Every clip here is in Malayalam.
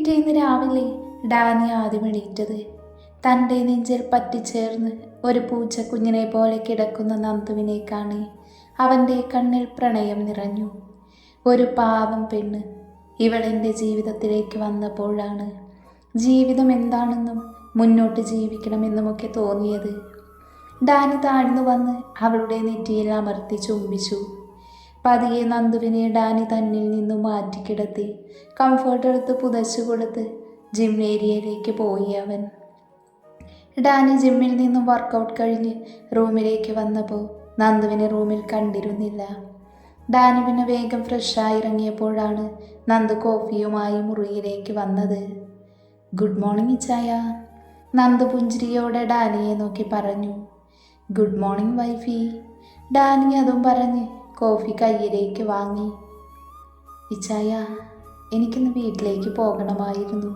പിറ്റേന്ന് രാവിലെ ഡാനി ആദ്യം എണീറ്റത് തൻ്റെ നെഞ്ചിൽ പറ്റിച്ചേർന്ന് ഒരു പൂച്ചക്കുഞ്ഞിനെ പോലെ കിടക്കുന്ന നന്ദുവിനെ കാണി അവൻ്റെ കണ്ണിൽ പ്രണയം നിറഞ്ഞു. ഒരു പാവം പെണ്ണ് ഇവളെൻ്റെ ജീവിതത്തിലേക്ക് വന്നപ്പോഴാണ് ജീവിതം എന്താണെന്നും മുന്നോട്ട് ജീവിക്കണമെന്നുമൊക്കെ തോന്നിയത്. ഡാനി താഴ്ന്നു വന്ന് അവളുടെ നെറ്റിയിൽ അമർത്തി ചുംബിച്ചു. പതിയെ നന്ദുവിനെ ഡാനി തന്നിൽ നിന്നും മാറ്റിക്കിടത്തി കംഫർട്ട് എടുത്ത് പുതച്ചു കൊടുത്ത് ജിം ഏരിയയിലേക്ക് പോയി അവൻ. ഡാനി ജിമ്മിൽ നിന്നും വർക്കൗട്ട് കഴിഞ്ഞ് റൂമിലേക്ക് വന്നപ്പോൾ നന്ദുവിനെ റൂമിൽ കണ്ടിരുന്നില്ല. ഡാനി പിന്നെ വേഗം ഫ്രഷായി ഇറങ്ങിയപ്പോഴാണ് നന്ദു കോഫിയുമായി മുറിയിലേക്ക് വന്നത്. ഗുഡ് മോർണിംഗ് ഇച്ചായ, നന്ദു പുഞ്ചിരിയോടെ ഡാനിയെ നോക്കി പറഞ്ഞു. ഗുഡ് മോർണിംഗ് വൈഫി, ഡാനി അതും പറഞ്ഞ് കോഫി കയ്യിലേക്ക് വാങ്ങി. ഇച്ചായ, എനിക്കിന്ന് വീട്ടിലേക്ക് പോകണമായിരുന്നു.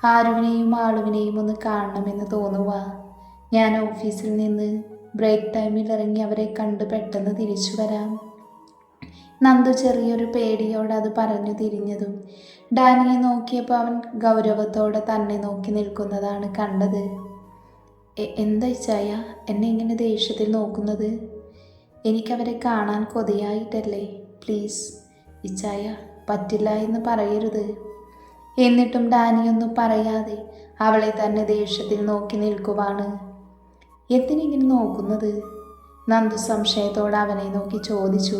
ആരുവിനെയും ആളുവിനെയും ഒന്ന് കാണണമെന്ന് തോന്നുക. ഞാൻ ഓഫീസിൽ നിന്ന് ബ്രേക്ക് ടൈമിൽ ഇറങ്ങി അവരെ കണ്ട് പെട്ടെന്ന് തിരിച്ചു വരാം. നന്ദു ചെറിയൊരു പേടിയോടെ അത് പറഞ്ഞു തിരിഞ്ഞതും ഡാനിയെ നോക്കിയപ്പോൾ അവൻ ഗൗരവത്തോടെ തന്നെ നോക്കി നിൽക്കുന്നതാണ് കണ്ടത്. എന്താ ഇച്ചായ എന്നെ ഇങ്ങനെ ദേഷ്യത്തിൽ നോക്കുന്നത്? എനിക്കവരെ കാണാൻ കൊതിയായിട്ടല്ലേ? പ്ലീസ് ഇച്ചായ, പറ്റില്ല എന്ന് പറയരുത്. എന്നിട്ടും ഡാനിയൊന്നും പറയാതെ അവളെ തന്നെ ദേഷ്യത്തിൽ നോക്കി നിൽക്കുവാണ്. എന്തിനിങ്ങനെ നോക്കുന്നത്? നന്ദു സംശയത്തോടെ അവനെ നോക്കി ചോദിച്ചു.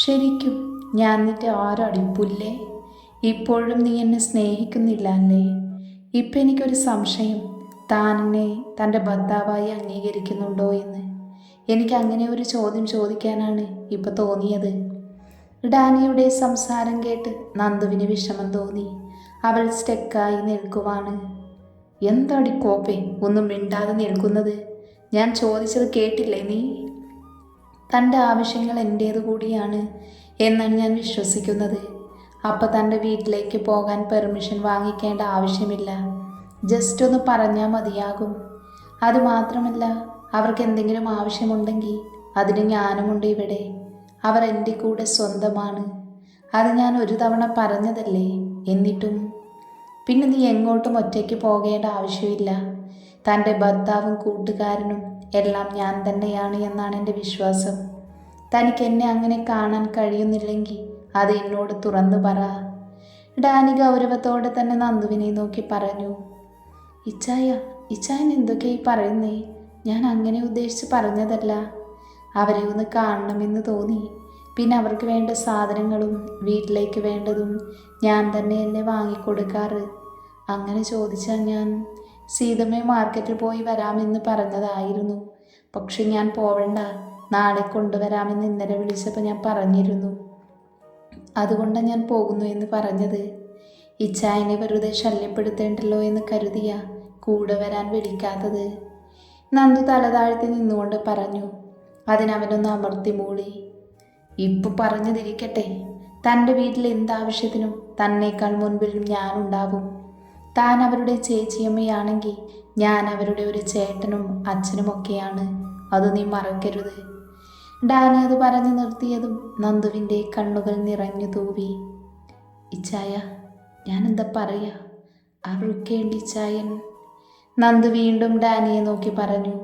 ശരിക്കും ഞാൻ നിന്റെ ആരടിപ്പില്ലേ? ഇപ്പോഴും നീ എന്നെ സ്നേഹിക്കുന്നില്ല അല്ലേ? ഇപ്പം എനിക്കൊരു സംശയം, താൻ എന്നെ തൻ്റെ ഭർത്താവായി അംഗീകരിക്കുന്നുണ്ടോ എന്ന്. എനിക്ക് അങ്ങനെ ഒരു ചോദ്യം ചോദിക്കാനാണ് ഇപ്പം തോന്നിയത്. ഡാനിയുടെ സംസാരം കേട്ട് നന്ദുവിന് വിഷമം തോന്നി. അവൾ സ്റ്റെക്കായി നിൽക്കുവാണ്. എന്താടി കോപ്പേ ഒന്നും മിണ്ടാതെ നിൽക്കുന്നത്? ഞാൻ ചോദിച്ചത് കേട്ടില്ലേ നീ? തൻ്റെ ആവശ്യങ്ങൾ എൻ്റേത് കൂടിയാണ് എന്നാണ് ഞാൻ വിശ്വസിക്കുന്നത്. അപ്പം തൻ്റെ വീട്ടിലേക്ക് പോകാൻ പെർമിഷൻ വാങ്ങിക്കേണ്ട ആവശ്യമില്ല. ജസ്റ്റ് ഒന്ന് പറഞ്ഞാൽ മതിയാകും. അതുമാത്രമല്ല, അവർക്ക് എന്തെങ്കിലും ആവശ്യമുണ്ടെങ്കിൽ അതിന് ഞാനുമുണ്ട് ഇവിടെ. അവർ എൻ്റെ കൂടെ സ്വന്തമാണ്. അത് ഞാൻ ഒരു തവണ പറഞ്ഞതല്ലേ. എന്നിട്ടും പിന്നെ നീ എങ്ങോട്ടും ഒറ്റയ്ക്ക് പോകേണ്ട ആവശ്യമില്ല. തൻ്റെ ഭർത്താവും കൂട്ടുകാരനും എല്ലാം ഞാൻ തന്നെയാണ് എന്നാണ് എൻ്റെ വിശ്വാസം. തനിക്ക് എന്നെ അങ്ങനെ കാണാൻ കഴിയുന്നില്ലെങ്കിൽ അത് എന്നോട് തുറന്നു പറ. ഡാനി ഗൗരവത്തോടെ തന്നെ നന്ദുവിനെ നോക്കി പറഞ്ഞു. ഇച്ചായൻ എന്തൊക്കെയായി പറയുന്നേ? ഞാൻ അങ്ങനെ ഉദ്ദേശിച്ച് പറഞ്ഞതല്ല. അവരെ ഒന്ന് കാണണമെന്ന് തോന്നി. പിന്നെ അവർക്ക് വേണ്ട സാധനങ്ങളും വീട്ടിലേക്ക് വേണ്ടതും ഞാൻ തന്നെയല്ലേ വാങ്ങിക്കൊടുക്കാറ്. അങ്ങനെ ചോദിച്ചാൽ ഞാൻ സീതമ്മ മാർക്കറ്റിൽ പോയി വരാമെന്ന് പറഞ്ഞതായിരുന്നു. പക്ഷെ ഞാൻ പോവണ്ട, നാളെ കൊണ്ടുവരാമെന്ന് ഇന്നലെ വിളിച്ചപ്പോൾ ഞാൻ പറഞ്ഞിരുന്നു. അതുകൊണ്ടാണ് ഞാൻ പോകുന്നു എന്ന് പറഞ്ഞത്. ഇച്ചായനെ വെറുതെ ശല്യപ്പെടുത്തേണ്ടല്ലോ എന്ന് കരുതിയ കൂടെ വരാൻ വിളിക്കാത്തത്. നന്ദു തലതാഴ്ത്തി നിന്നുകൊണ്ട് പറഞ്ഞു. അതിനവനൊന്ന് അമർത്തി മൂളി. ഇപ്പം പറഞ്ഞതിരിക്കട്ടെ, തൻ്റെ വീട്ടിൽ എന്താവശ്യത്തിനും തന്നേക്കാൾ മുൻപിൽ ഞാനുണ്ടാകും. താൻ അവരുടെ ചേച്ചിയമ്മയാണെങ്കിൽ ഞാൻ അവരുടെ ഒരു ചേട്ടനും അച്ഛനുമൊക്കെയാണ്. അത് നീ മറക്കരുത്. ഡാനി അത് പറഞ്ഞു നിർത്തിയതും നന്ദുവിൻ്റെ കണ്ണുകൾ നിറഞ്ഞു തൂവി. ഇച്ചായ, ഞാനെന്താ പറയാ? അവൾക്കേണ്ടി ഇച്ചായൻ. നന്ദു വീണ്ടും ഡാനിയെ നോക്കി പറഞ്ഞു.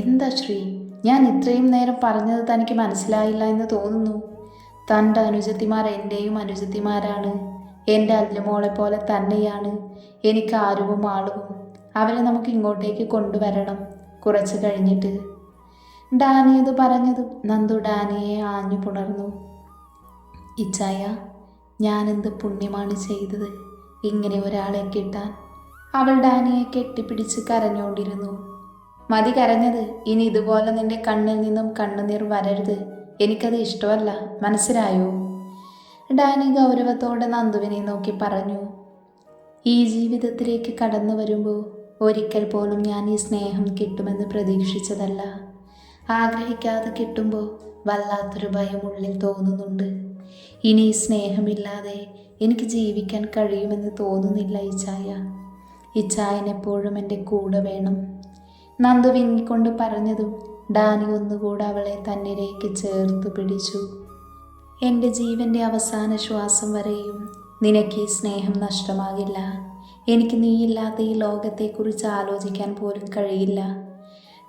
എന്താ ശ്രീ, ഞാൻ ഇത്രയും നേരം പറഞ്ഞത് തനിക്ക് മനസ്സിലായില്ല എന്ന് തോന്നുന്നു. തൻ്റെ അനുജത്തിമാർ എൻ്റെയും അനുജത്തിമാരാണ്. എൻ്റെ അല്ലുമോളെ പോലെ തന്നെയാണ് എനിക്ക് ആരുവും ആളുവും. അവരെ നമുക്ക് ഇങ്ങോട്ടേക്ക് കൊണ്ടുവരണം കുറച്ച് കഴിഞ്ഞിട്ട്. ഡാനി അത് പറഞ്ഞതും നന്ദു ഡാനിയെ ആഞ്ഞു പുണർന്നു. ഇച്ചായ, ഞാനെന്ത് പുണ്യമാണ് ചെയ്തത് ഇങ്ങനെ ഒരാളെ കിട്ടാൻ? അവൾ ഡാനിയെ കെട്ടിപ്പിടിച്ച് കരഞ്ഞുകൊണ്ടിരുന്നു. മതി കരഞ്ഞത്. ഇനി ഇതുപോലെ നിന്റെ കണ്ണിൽ നിന്നും കണ്ണുനീർ വരരുത്. എനിക്കത് ഇഷ്ടമല്ല, മനസ്സിലായോ? ഡാനി ഗൗരവത്തോടെ നന്ദുവിനെ നോക്കി പറഞ്ഞു. ഈ ജീവിതത്തിലേക്ക് കടന്നു വരുമ്പോൾ ഒരിക്കൽ പോലും ഞാൻ ഈ സ്നേഹം കിട്ടുമെന്ന് പ്രതീക്ഷിച്ചതല്ല. ആഗ്രഹിക്കാതെ കിട്ടുമ്പോൾ വല്ലാത്തൊരു ഭയം ഉള്ളിൽ തോന്നുന്നുണ്ട്. ഇനി ഈ സ്നേഹമില്ലാതെ എനിക്ക് ജീവിക്കാൻ കഴിയുമെന്ന് തോന്നുന്നില്ല ഇച്ചായ. ഇച്ചായൻ എപ്പോഴും എൻ്റെ കൂടെ വേണം. നന്ദു വിങ്ങിക്കൊണ്ട് പറഞ്ഞതും ഡാനി ഒന്നുകൂടെ അവളെ തന്നിലേക്ക് ചേർത്ത് പിടിച്ചു. എൻ്റെ ജീവൻ്റെ അവസാന ശ്വാസം വരെയും നിനക്ക് ഈ സ്നേഹം നഷ്ടമാകില്ല. എനിക്ക് നീയില്ലാത്ത ഈ ലോകത്തെക്കുറിച്ച് ആലോചിക്കാൻ പോലും കഴിയില്ല.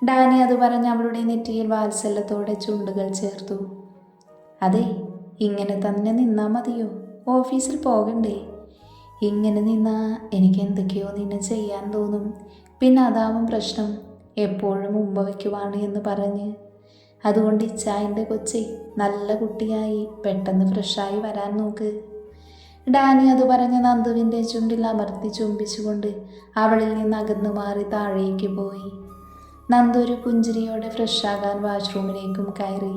ഡാനി അത് പറഞ്ഞ് അവളുടെ നെറ്റിയിൽ വാത്സല്യത്തോടെ ചുണ്ടുകൾ ചേർത്തു. അതെ, ഇങ്ങനെ തന്നെ നിന്നാ മതിയോ? ഓഫീസിൽ പോകണ്ടേ? ഇങ്ങനെ നിന്നാ എനിക്ക് എന്തൊക്കെയോ നിന്നെ ചെയ്യാൻ തോന്നും. പിന്നെ അതാവും പ്രശ്നം. എപ്പോഴും ഉമ്മ വയ്ക്കുവാണ് എന്ന് പറഞ്ഞ്. അതുകൊണ്ട് ഇച്ചായൻ്റെ കൊച്ചെ നല്ല കുട്ടിയായി പെട്ടെന്ന് ഫ്രഷായി വരാൻ നോക്ക്. ഡാനി അത് പറഞ്ഞ് നന്ദുവിൻ്റെ ചുണ്ടിൽ അമർത്തി ചുംബിച്ചുകൊണ്ട് അവളിൽ നിന്ന് അകന്നു മാറി താഴേക്ക് പോയി. നന്ദു ഒരു പുഞ്ചിരിയോടെ ഫ്രഷാകാൻ വാഷ്റൂമിലേക്കും കയറി.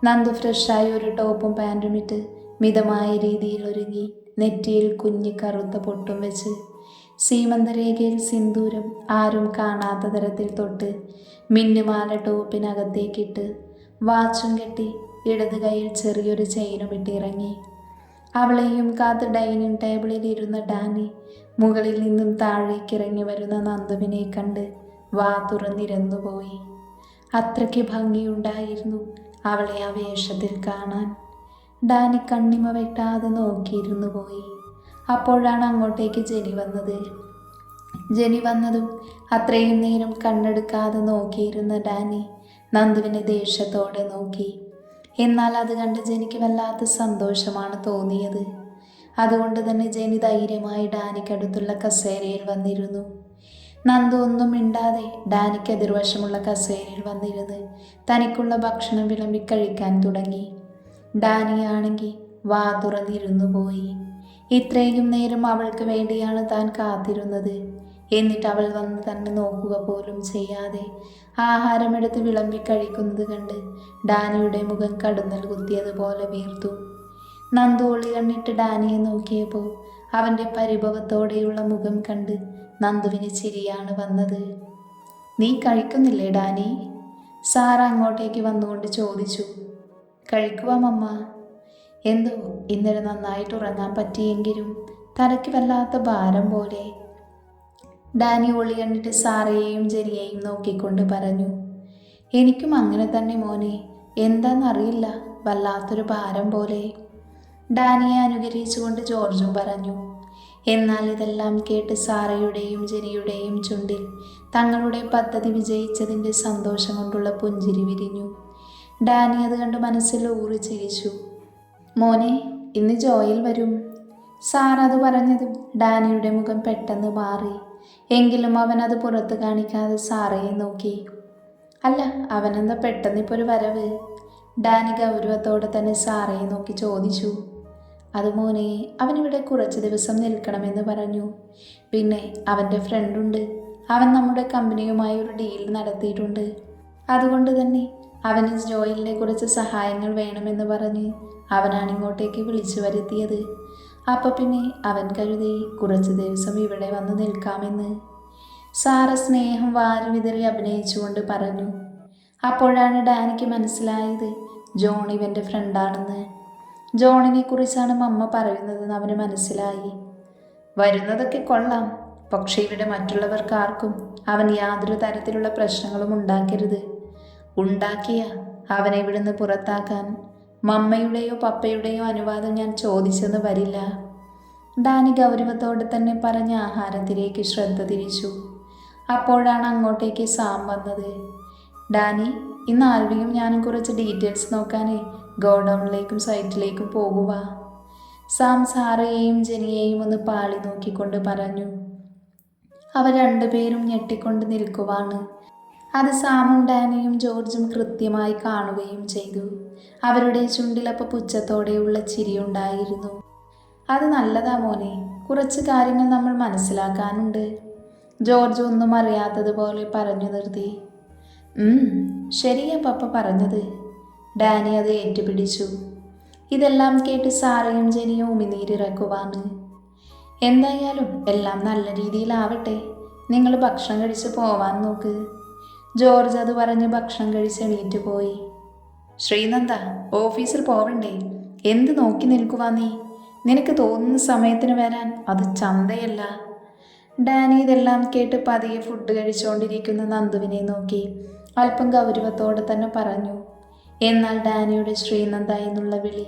നന്ദു ഫ്രഷായി ഒരു ടോപ്പും പാൻറ്റും ഇട്ട് മിതമായ രീതിയിൽ ഒരുങ്ങി നെറ്റിയിൽ കുഞ്ഞി കറുത്ത പൊട്ടും വെച്ച് സീമന്തരേഖയിൽ സിന്ദൂരം ആരും കാണാത്ത തരത്തിൽ തൊട്ട് മിന്നുമാല ടോപ്പിനകത്തേക്കിട്ട് വാച്ചും കെട്ടി ഇടത് കൈയിൽ ചെറിയൊരു ചെയിനും ഇട്ടിറങ്ങി. അവളെയും കാത്ത് ഡൈനിങ് ടേബിളിൽ ഇരുന്ന ഡാനി മുകളിൽ നിന്നും താഴേക്കിറങ്ങി വരുന്ന നന്ദുവിനെ കണ്ട് വാ തുറന്നിരുന്നുപോയി. അത്രയ്ക്ക് ഭംഗിയുണ്ടായിരുന്നു അവളെ ആ വേഷത്തിൽ കാണാൻ. ഡാനി കണ്ണിമ വെട്ടാതെ നോക്കിയിരുന്നു പോയി. അപ്പോഴാണ് അങ്ങോട്ടേക്ക് ജെനി വന്നത്. ജെനി വന്നതും അത്രയും നേരം കണ്ണെടുക്കാതെ നോക്കിയിരുന്ന ഡാനി നന്ദുവിനെ ദേഷ്യത്തോടെ നോക്കി. എന്നാൽ അത് കണ്ട് ജെനിക്ക് വല്ലാത്ത സന്തോഷമാണ് തോന്നിയത്. അതുകൊണ്ട് തന്നെ ജെനി ധൈര്യമായി ഡാനിക്കടുത്തുള്ള കസേരയിൽ വന്നിരുന്നു. നന്ദു ഒന്നും മിണ്ടാതെ ഡാനിക്ക് എതിർവശമുള്ള കസേരയിൽ വന്നിരുന്ന് തനിക്കുള്ള ഭക്ഷണം വിളമ്പി കഴിക്കാൻ തുടങ്ങി. ഡാനിയാണെങ്കിൽ വാ തുറന്നിരുന്നു പോയി. ഇത്രയും നേരം അവൾക്ക് വേണ്ടിയാണ് താൻ കാത്തിരുന്നത്. എന്നിട്ട് അവൾ വന്ന് തന്നെ നോക്കുക പോലും ചെയ്യാതെ ആഹാരമെടുത്ത് വിളമ്പി കഴിക്കുന്നത് കണ്ട് ഡാനിയുടെ മുഖം കടുന്നൽ കുത്തിയതുപോലെ വീർത്തു. നന്ദു ഒളി കണ്ണിട്ട് ഡാനിയെ നോക്കിയപ്പോൾ അവൻ്റെ പരിഭവത്തോടെയുള്ള മുഖം കണ്ട് നന്ദുവിന് ചിരിയാണ് വന്നത്. നീ കഴിക്കുന്നില്ലേ ഡാനി? സാറ അങ്ങോട്ടേക്ക് വന്നുകൊണ്ട് ചോദിച്ചു. കഴിക്കുവാ മമ്മ. എന്തോ ഇന്നലെ നന്നായിട്ട് ഉറങ്ങാൻ പറ്റിയെങ്കിലും തലയ്ക്ക് വല്ലാത്ത ഭാരം പോലെ. ഡാനി ഒളി കണ്ടിട്ട് സാറയെയും ജെനിയെയും നോക്കിക്കൊണ്ട് പറഞ്ഞു. എനിക്കും അങ്ങനെ തന്നെ മോനെ, എന്താണെന്നറിയില്ല, വല്ലാത്തൊരു ഭാരം പോലെ. ഡാനിയെ അനുകരിച്ചുകൊണ്ട് ജോർജും പറഞ്ഞു. എന്നാൽ ഇതെല്ലാം കേട്ട് സാറയുടെയും ജെനിയുടെയും ചുണ്ടിൽ തങ്ങളുടെ പദ്ധതി വിജയിച്ചതിൻ്റെ സന്തോഷം കൊണ്ടുള്ള പുഞ്ചിരി വിരിഞ്ഞു. ഡാനി അത് കണ്ട് മനസ്സിൽ ഊറി ചിരിച്ചു. മോനെ, ഇന്ന് ജോയിൽ വരും. സാർ അത് പറഞ്ഞതും ഡാനിയുടെ മുഖം പെട്ടെന്ന് മാറി. എങ്കിലും അവൻ അത് പുറത്ത് കാണിക്കാതെ സാറയെ നോക്കി. അല്ല, അവനെന്താ പെട്ടെന്ന് ഇപ്പോൾ ഒരു വരവ്? ഡാനി ഗൗരവത്തോടെ തന്നെ സാറയെ നോക്കി ചോദിച്ചു. അത് മോനെ, അവനിവിടെ കുറച്ച് ദിവസം നിൽക്കണമെന്ന് പറഞ്ഞു. പിന്നെ അവൻ്റെ ഫ്രണ്ടുണ്ട്. അവൻ നമ്മുടെ കമ്പനിയുമായി ഒരു ഡീൽ നടത്തിയിട്ടുണ്ട്. അതുകൊണ്ട് തന്നെ അവന് ജോയിലിനെ കുറച്ച് സഹായങ്ങൾ വേണമെന്ന് പറഞ്ഞ് അവനാണ് ഇങ്ങോട്ടേക്ക് വിളിച്ചു വരുത്തിയത്. അപ്പോൾ പിന്നെ അവൻ കരുതി കുറച്ച് ദിവസം ഇവിടെ വന്ന് നിൽക്കാമെന്ന്. സാറ സ്നേഹം വാരി വിതറി അഭിനയിച്ചുകൊണ്ട് പറഞ്ഞു. അപ്പോഴാണ് ഡാനിക്ക് മനസ്സിലായത് ജോൺ ഇവൻ്റെ ഫ്രണ്ടാണെന്ന്. ജോണിനെ കുറിച്ചാണ് മമ്മ പറയുന്നതെന്ന് അവന് മനസ്സിലായി. വരുന്നതൊക്കെ കൊള്ളാം, പക്ഷേ ഇവിടെ മറ്റുള്ളവർക്കാർക്കും അവൻ യാതൊരു തരത്തിലുള്ള പ്രശ്നങ്ങളും ഉണ്ടാക്കരുത്. ഉണ്ടാക്കിയ അവനെ ഇവിടുന്ന് പുറത്താക്കാൻ മമ്മയുടെയോ പപ്പയുടെയോ അനുവാദം ഞാൻ ചോദിച്ചെന്ന് വരില്ല. ഡാനി ഗൗരവത്തോടെ തന്നെ പറഞ്ഞ ആഹാരത്തിലേക്ക് ശ്രദ്ധ തിരിച്ചു. അപ്പോഴാണ് അങ്ങോട്ടേക്ക് സാം വന്നത്. ഡാനി, ഇന്ന് ആൽവിയും ഞാനും കുറച്ച് ഡീറ്റെയിൽസ് നോക്കാനേ ഗോഡൗണിലേക്കും സൈറ്റിലേക്കും പോകുക. സാം സാറയെയും ജെനിയെയും ഒന്ന് പാളി നോക്കിക്കൊണ്ട് പറഞ്ഞു. അവർ രണ്ടുപേരും ഞെട്ടിക്കൊണ്ട് നിൽക്കുവാണ്. അത് സാമും ഡാനിയും ജോർജും കൃത്യമായി കാണുകയും ചെയ്തു. അവരുടെ ചുണ്ടിലപ്പോൾ പുച്ഛത്തോടെയുള്ള ചിരിയുണ്ടായിരുന്നു. അത് നല്ലതാ മോനെ, കുറച്ച് കാര്യങ്ങൾ നമ്മൾ മനസ്സിലാക്കാനുണ്ട്. ജോർജ് ഒന്നും അറിയാത്തതുപോലെ പറഞ്ഞു നിർത്തി. ശരിയാ പപ്പ പറഞ്ഞത്. ഡാനി അത് ഏറ്റുപിടിച്ചു. ഇതെല്ലാം കേട്ട് സാറയും ജെനിയും ഉമിനീരിറക്കുവാണ്. എന്തായാലും എല്ലാം നല്ല രീതിയിലാവട്ടെ. നിങ്ങൾ ഭക്ഷണം കഴിച്ച് പോവാൻ നോക്ക്. ജോർജ് അത് പറഞ്ഞ് ഭക്ഷണം കഴിച്ച് എണീറ്റ് പോയി. ശ്രീനന്ദ, ഓഫീസിൽ പോവണ്ടേ? എന്ത് നോക്കി നിൽക്കുവാ നീ? നിനക്ക് തോന്നുന്ന സമയത്തിന് വരാൻ അത് ചന്തയല്ല. ഡാനി ഇതെല്ലാം കേട്ട് പതിയെ ഫുഡ് കഴിച്ചുകൊണ്ടിരിക്കുന്ന നന്ദുവിനെ നോക്കി അല്പം ഗൗരവത്തോടെ തന്നെ പറഞ്ഞു. എന്നാൽ ഡാനിയുടെ ശ്രീനന്ദ എന്നുള്ള വിളി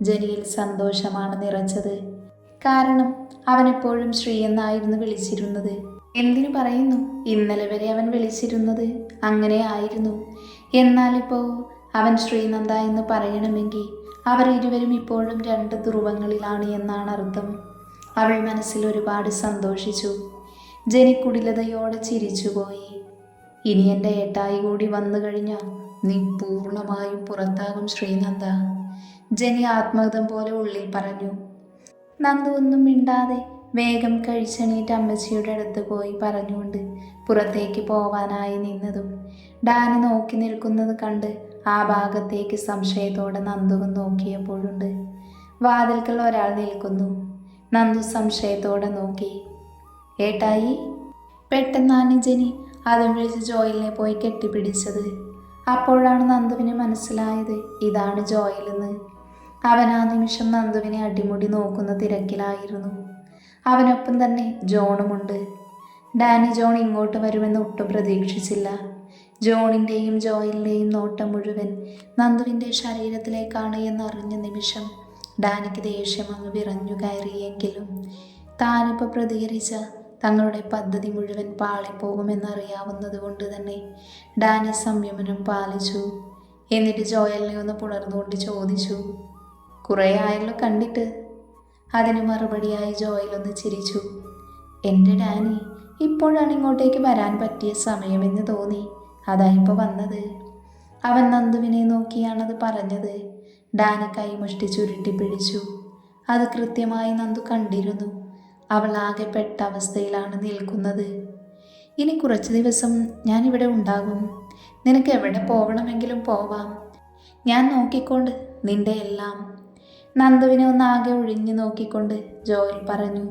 ജനിയിൽ സന്തോഷമാണ് നിറച്ചത്. കാരണം അവനെപ്പോഴും ശ്രീ എന്നായിരുന്നു വിളിച്ചിരുന്നത്. എന്തിനു പറയുന്നു, ഇന്നലെ വരെ അവൻ വിളിച്ചിരുന്നത് അങ്ങനെ ആയിരുന്നു. എന്നാലിപ്പോൾ അവൻ ശ്രീനന്ദ എന്ന് പറയണമെങ്കിൽ അവർ ഇരുവരും ഇപ്പോഴും രണ്ട് ധ്രുവങ്ങളിലാണ് എന്നാണ് അർത്ഥം. അവൾ മനസ്സിൽ ഒരുപാട് സന്തോഷിച്ചു. ജെനി കുടിലതയോടെ ചിരിച്ചുപോയി. ഇനി എൻ്റെ ഏട്ടായി കൂടി വന്നു കഴിഞ്ഞാൽ നീ പൂർണ്ണമായും പുറത്താകും ശ്രീനന്ദ, ജെനി ആത്മഹതം പോലെ ഉള്ളിൽ പറഞ്ഞു. നന്ദു ഒന്നും മിണ്ടാതെ വേഗം കഴിച്ചെണീറ്റ് അമ്മച്ചിയുടെ അടുത്ത് പോയി പറഞ്ഞുകൊണ്ട് പുറത്തേക്ക് പോവാനായി നിന്നതും ഡാനി നോക്കി നിൽക്കുന്നത് കണ്ട് ആ ഭാഗത്തേക്ക് സംശയത്തോടെ നന്ദുവും നോക്കിയപ്പോഴുണ്ട്. വാതിൽക്കൽ ഒരാൾ നിൽക്കുന്നു. നന്ദു സംശയത്തോടെ നോക്കി. ഏട്ടായി? പെട്ടെന്നാണ് ജെനി അതും വിളിച്ച് ജോയലിനെ പോയി കെട്ടിപ്പിടിച്ചത്. അപ്പോഴാണ് നന്ദുവിന് മനസ്സിലായത് ഇതാണ് ജോയലെന്ന്. അവൻ ആ നിമിഷം നന്ദുവിനെ അടിമുടി നോക്കുന്ന തിരക്കിലായിരുന്നു. അവനൊപ്പം തന്നെ ജോണുമുണ്ട്. ഡാനി ജോൺ ഇങ്ങോട്ട് വരുമെന്ന് ഒട്ടും പ്രതീക്ഷിച്ചില്ല. ജോണിൻ്റെയും ജോയലിൻ്റെയും നോട്ടം മുഴുവൻ നന്ദുവിൻ്റെ ശരീരത്തിലേക്കാണ് എന്നറിഞ്ഞ നിമിഷം ഡാനിക്ക് ദേഷ്യം അങ്ങ് വിറഞ്ഞു കയറിയെങ്കിലും താനിപ്പോൾ പ്രതികരിച്ച തങ്ങളുടെ പദ്ധതി മുഴുവൻ പാളിപ്പോകുമെന്നറിയാവുന്നത് കൊണ്ട് തന്നെ ഡാനി സംയമനം പാലിച്ചു. എന്നിട്ട് ജോയലിനെ ഒന്ന് പുണർന്നുകൊണ്ട് ചോദിച്ചു, കുറേ ആയല്ലോ കണ്ടിട്ട്? അതിന് മറുപടിയായി ജോയലൊന്ന് ചിരിച്ചു. എൻ്റെ ഡാനി, ഇപ്പോഴാണ് ഇങ്ങോട്ടേക്ക് വരാൻ പറ്റിയ സമയമെന്ന് തോന്നി, അതായിപ്പോൾ വന്നത്. അവൻ നന്ദുവിനെ നോക്കിയാണത് പറഞ്ഞത്. ഡാനി കൈമുഷ്ടി ചുരുട്ടി പിടിച്ചു. അത് കൃത്യമായി നന്ദു കണ്ടിരുന്നു. അവൾ ആകെ പെട്ട അവസ്ഥയിലാണ് നിൽക്കുന്നത്. ഇനി കുറച്ച് ദിവസം ഞാനിവിടെ ഉണ്ടാകും. നിനക്ക് എവിടെ പോകണമെങ്കിലും പോവാം. ഞാൻ നോക്കിക്കൊണ്ട് നിന്റെ എല്ലാം. നന്ദുവിനെ ഒന്നാകെ ഒഴിഞ്ഞു നോക്കിക്കൊണ്ട് ജോയൽ പറഞ്ഞു.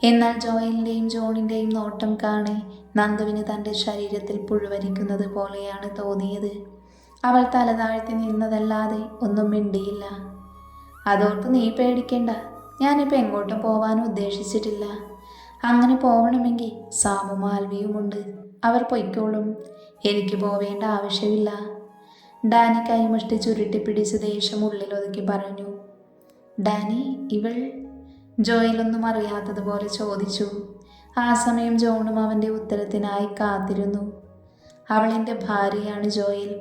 എന്നാൽ ജോയലിൻ്റെയും ജോണിൻ്റെയും നോട്ടം കാണെ നന്ദുവിന് തൻ്റെ ശരീരത്തിൽ പുഴുവരിക്കുന്നത് പോലെയാണ് തോന്നിയത്. അവൾ തല താഴ്ത്തി നിന്നതല്ലാതെ ഒന്നും മിണ്ടിയില്ല. അതോർത്ത് നീ പേടിക്കേണ്ട, ഞാനിപ്പോൾ എങ്ങോട്ടും പോവാനും ഉദ്ദേശിച്ചിട്ടില്ല. അങ്ങനെ പോകണമെങ്കിൽ സാമും മാൽവിയുമുണ്ട്, അവർ പൊയ്ക്കോളും. എനിക്ക് പോവേണ്ട ആവശ്യമില്ല. ഡാനി കൈമുഷ്ടി ചുരുട്ടി പിടിച്ച് ദേഷ്യം ഉള്ളിലൊതുക്കി പറഞ്ഞു. ഡാനി, ഇവൾ? ജോയലൊന്നും അറിയാത്തതുപോലെ ചോദിച്ചു. ആ സമയം ജോണും അവൻ്റെ ഉത്തരത്തിനായി കാത്തിരുന്നു. അവൾ എൻ്റെ ഭാര്യയാണ് ജോയൽ,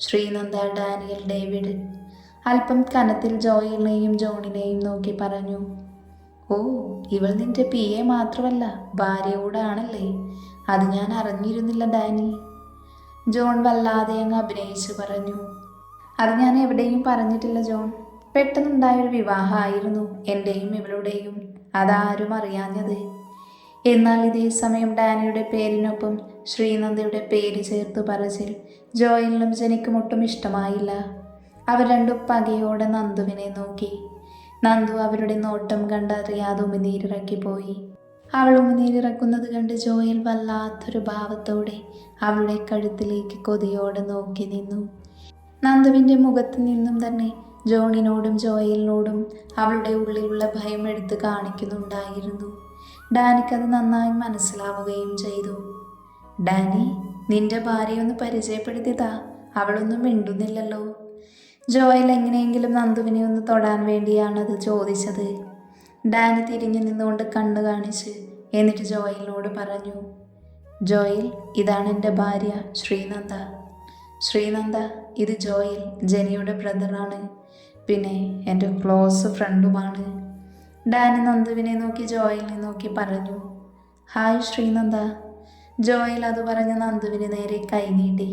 ശ്രീനന്ദ ഡാനിയൽ ഡേവിഡ്. അല്പം കനത്തിൽ ജോയലിനെയും ജോണിനെയും നോക്കി പറഞ്ഞു. ഓ, ഇവൾ നിന്റെ PA മാത്രമല്ല, ഭാര്യ കൂടെ ആണല്ലേ? അത് ഞാൻ അറിഞ്ഞിരുന്നില്ല ഡാനി. ജോൺ വല്ലാതെ അങ്ങ് അഭിനയിച്ച് പറഞ്ഞു. അത് ഞാൻ എവിടെയും പറഞ്ഞിട്ടില്ല ജോൺ. പെട്ടെന്നുണ്ടായൊരു വിവാഹമായിരുന്നു എൻ്റെയും ഇവളുടെയും, അതാരും അറിയാഞ്ഞത്. എന്നാൽ ഇതേ സമയം ഡാനിയുടെ പേരിനൊപ്പം ശ്രീനന്ദയുടെ പേര് ചേർത്ത് പറച്ചിൽ ജോയലിനും ജെനിക്കും ഒട്ടും ഇഷ്ടമായില്ല. അവർ രണ്ടും പകയോടെ നന്ദുവിനെ നോക്കി. നന്ദു അവരുടെ നോട്ടം കണ്ടറിയാതെ ഉമിനീരിറക്കിപ്പോയി. അവൾ ഉമിനീരിറക്കുന്നത് കണ്ട് ജോയൽ വല്ലാത്തൊരു ഭാവത്തോടെ അവളുടെ കഴുത്തിലേക്ക് കൊതിയോടെ നോക്കി നിന്നു. നന്ദുവിൻ്റെ മുഖത്ത് നിന്നും തന്നെ ജോണിനോടും ജോയലിനോടും അവളുടെ ഉള്ളിലുള്ള ഭയം എടുത്ത് കാണിക്കുന്നുണ്ടായിരുന്നു. ഡാനിക്കത് നന്നായി മനസ്സിലാവുകയും ചെയ്തു. ഡാനി, നിന്റെ ഭാര്യയൊന്ന് പരിചയപ്പെടുത്തിയതാ, അവളൊന്നും മിണ്ടുന്നില്ലല്ലോ. ജോയൽ എങ്ങനെയെങ്കിലും നന്ദുവിനെ ഒന്ന് തൊടാൻ വേണ്ടിയാണത് ചോദിച്ചത്. ഡാനി തിരിഞ്ഞു നിന്നുകൊണ്ട് കണ്ണു കാണിച്ച് എന്നിട്ട് ജോയലിനോട് പറഞ്ഞു. ജോയൽ, ഇതാണ് എൻ്റെ ഭാര്യ ശ്രീനന്ദ. ശ്രീനന്ദ, ഇത് ജോയൽ, ജെനിയുടെ ബ്രദറാണ്, പിന്നെ എൻ്റെ ക്ലോസ് ഫ്രണ്ടുമാണ്. ഡാനി നന്ദുവിനെ നോക്കി ജോയലിനെ നോക്കി പറഞ്ഞു. ഹായ് ശ്രീനന്ദ. ജോയൽ അത് പറഞ്ഞ് നന്ദുവിന് നേരെ കൈനീട്ടി.